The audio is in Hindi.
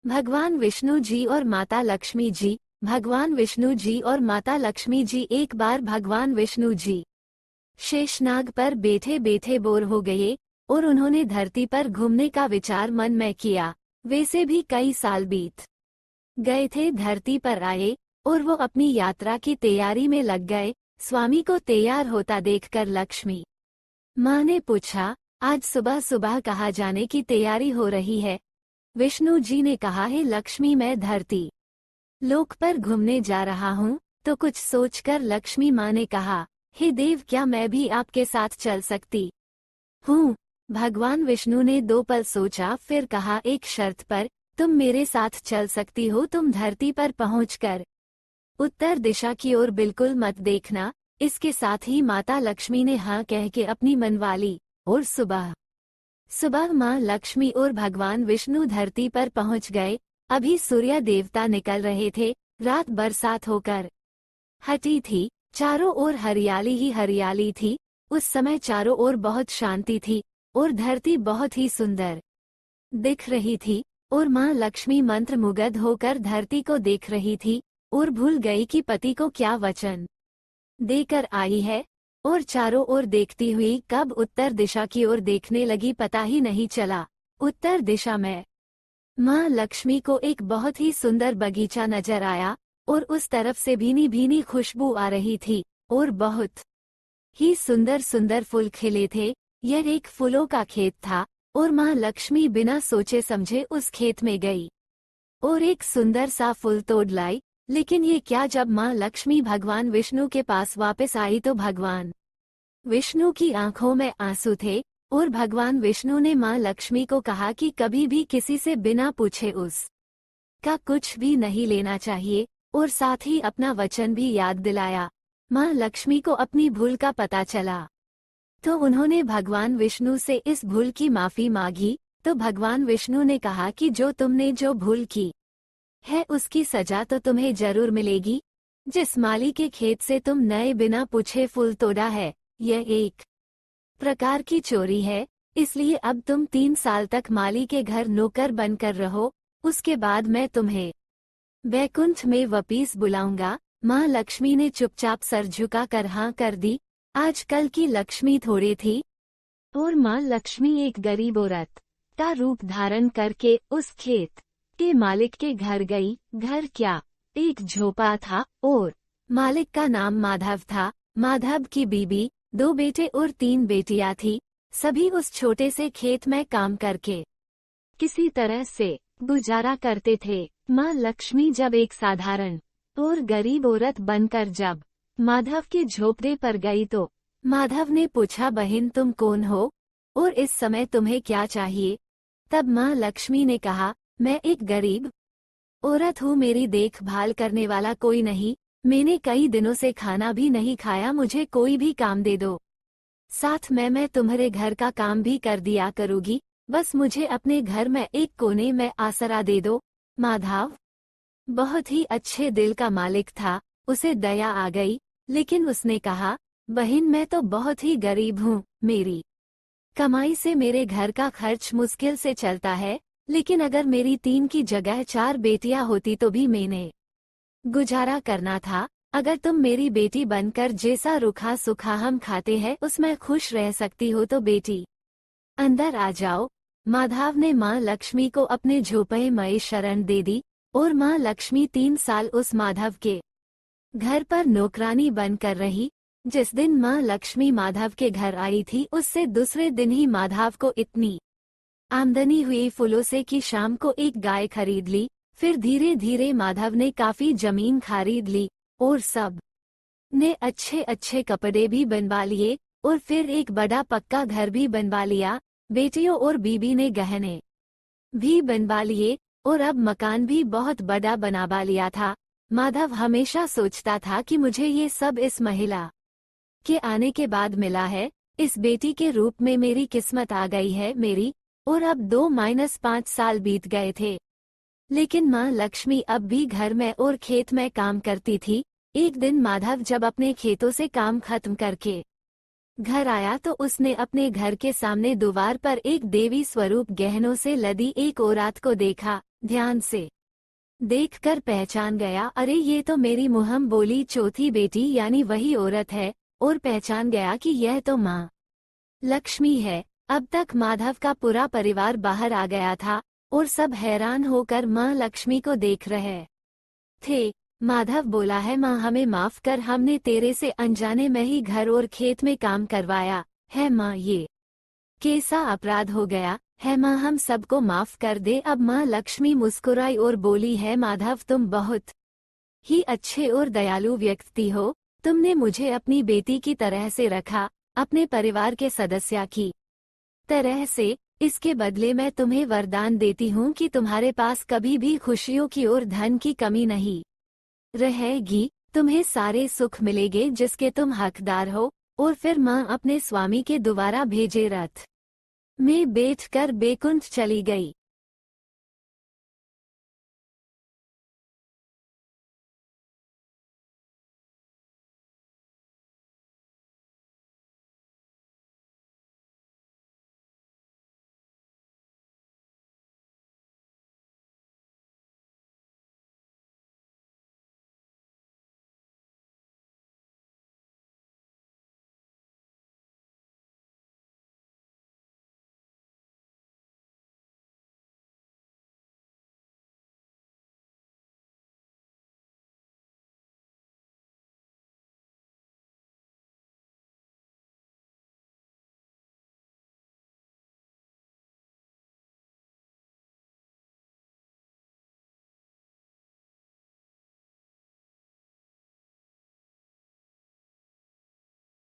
भगवान विष्णु जी और माता लक्ष्मी जी। भगवान विष्णु जी और माता लक्ष्मी जी। एक बार भगवान विष्णु जी शेषनाग पर बैठे बैठे बोर हो गए और उन्होंने धरती पर घूमने का विचार मन में किया। वैसे भी कई साल बीत गए थे, धरती पर आए और वो अपनी यात्रा की तैयारी में लग गए। स्वामी को तैयार होता देखकर लक्ष्मी माँ ने पूछा, आज सुबह सुबह कहाँ जाने की तैयारी हो रही है? विष्णु जी ने कहा, है लक्ष्मी, मैं धरती लोक पर घूमने जा रहा हूँ। तो कुछ सोचकर लक्ष्मी माँ ने कहा, हे देव, क्या मैं भी आपके साथ चल सकती हूँ? भगवान विष्णु ने 2 पल सोचा, फिर कहा, एक शर्त पर। तुम मेरे साथ चल सकती हो। तुम धरती पर पहुंचकर उत्तर दिशा की ओर बिल्कुल मत देखना। इसके साथ ही माता लक्ष्मी ने हाँ कह के अपनी मनवाली और सुबह सुबह माँ लक्ष्मी और भगवान विष्णु धरती पर पहुंच गए। अभी सूर्य देवता निकल रहे थे। रात बरसात होकर हटी थी। चारों ओर हरियाली ही हरियाली थी। उस समय चारों ओर बहुत शांति थी और धरती बहुत ही सुंदर दिख रही थी। और माँ लक्ष्मी मंत्रमुग्ध होकर धरती को देख रही थी और भूल गई कि पति को क्या वचन देकर आई है। और चारों ओर देखती हुई कब उत्तर दिशा की ओर देखने लगी पता ही नहीं चला। उत्तर दिशा में माँ लक्ष्मी को एक बहुत ही सुंदर बगीचा नजर आया और उस तरफ से भीनी भीनी खुशबू आ रही थी और बहुत ही सुंदर सुंदर फूल खिले थे। यह एक फूलों का खेत था और माँ लक्ष्मी बिना सोचे समझे उस खेत में गई और एक सुंदर सा फूल तोड़ लाई। लेकिन ये क्या, जब माँ लक्ष्मी भगवान विष्णु के पास वापस आई तो भगवान विष्णु की आंखों में आंसू थे और भगवान विष्णु ने माँ लक्ष्मी को कहा कि कभी भी किसी से बिना पूछे उसका कुछ भी नहीं लेना चाहिए और साथ ही अपना वचन भी याद दिलाया। माँ लक्ष्मी को अपनी भूल का पता चला तो उन्होंने भगवान विष्णु से इस भूल की माफी मांगी। तो भगवान विष्णु ने कहा कि जो तुमने जो भूल की है उसकी सजा तो तुम्हें जरूर मिलेगी। जिस माली के खेत से तुम नए बिना पूछे फूल तोड़ा है, यह एक प्रकार की चोरी है। इसलिए अब तुम 3 साल तक माली के घर नौकर बनकर रहो। उसके बाद मैं तुम्हें बैकुंठ में वापिस बुलाऊंगा। माँ लक्ष्मी ने चुपचाप सर झुका कर हाँ कर दी। आजकल की लक्ष्मी थोड़ी थी और माँ लक्ष्मी एक गरीब औरत का रूप धारण करके उस खेत के मालिक के घर गई। घर क्या, एक झोपड़ा था और मालिक का नाम माधव था। माधव की बीबी, 2 बेटे और 3 बेटियां थी। सभी उस छोटे से खेत में काम करके किसी तरह से गुजारा करते थे। माँ लक्ष्मी जब एक साधारण और गरीब औरत बनकर जब माधव के झोपड़े पर गई तो माधव ने पूछा, बहन तुम कौन हो और इस समय तुम्हें क्या चाहिए? तब माँ लक्ष्मी ने कहा, मैं एक गरीब औरत हूँ, मेरी देखभाल करने वाला कोई नहीं। मैंने कई दिनों से खाना भी नहीं खाया, मुझे कोई भी काम दे दो, साथ में मैं तुम्हारे घर का काम भी कर दिया करूँगी। बस मुझे अपने घर में एक कोने में आसरा दे दो। माधव बहुत ही अच्छे दिल का मालिक था। उसे दया आ गई, लेकिन उसने कहा, बहन मैं तो बहुत ही गरीब हूँ, मेरी कमाई से मेरे घर का खर्च मुश्किल से चलता है। लेकिन अगर मेरी 3 की जगह 4 बेटियां होती तो भी मैंने गुजारा करना था। अगर तुम मेरी बेटी बनकर जैसा रूखा सूखा हम खाते हैं उसमें खुश रह सकती हो तो बेटी अंदर आ जाओ। माधव ने माँ लक्ष्मी को अपने झोपड़े में शरण दे दी और माँ लक्ष्मी 3 साल उस माधव के घर पर नौकरानी बनकर रही। जिस दिन माँ लक्ष्मी माधव के घर आई थी उससे दूसरे दिन ही माधव को इतनी आमदनी हुई फूलों से कि शाम को एक गाय खरीद ली। फिर धीरे धीरे माधव ने काफी जमीन खरीद ली और सब ने अच्छे अच्छे कपड़े भी बनवा लिए और फिर एक बड़ा पक्का घर भी बनवा लिया। बेटियों और बीबी ने गहने भी बनवा लिए और अब मकान भी बहुत बड़ा बनवा लिया था। माधव हमेशा सोचता था कि मुझे ये सब इस महिला के आने के बाद मिला है। इस बेटी के रूप में मेरी किस्मत आ गई है मेरी। और अब 2-5 साल बीत गए थे, लेकिन माँ लक्ष्मी अब भी घर में और खेत में काम करती थी। एक दिन माधव जब अपने खेतों से काम खत्म करके घर आया तो उसने अपने घर के सामने द्वार पर एक देवी स्वरूप गहनों से लदी एक औरत को देखा। ध्यान से देखकर पहचान गया, अरे ये तो मेरी मुहम बोली चौथी बेटी यानी वही औरत है, और पहचान गया कि यह तो माँ लक्ष्मी है। अब तक माधव का पूरा परिवार बाहर आ गया था और सब हैरान होकर माँ लक्ष्मी को देख रहे थे। माधव बोला है, माँ हमें माफ कर, हमने तेरे से अनजाने में ही घर और खेत में काम करवाया है माँ, ये कैसा अपराध हो गया है माँ, हम सबको माफ कर दे। अब माँ लक्ष्मी मुस्कुराई और बोली है, माधव तुम बहुत ही अच्छे और दयालु व्यक्ति हो, तुमने मुझे अपनी बेटी की तरह से रखा, अपने परिवार के सदस्य की तरह से। इसके बदले मैं तुम्हें वरदान देती हूँ कि तुम्हारे पास कभी भी खुशियों की और धन की कमी नहीं रहेगी, तुम्हें सारे सुख मिलेंगे जिसके तुम हकदार हो। और फिर माँ अपने स्वामी के दोबारा भेजे रथ में बैठकर बैकुंठ चली गई।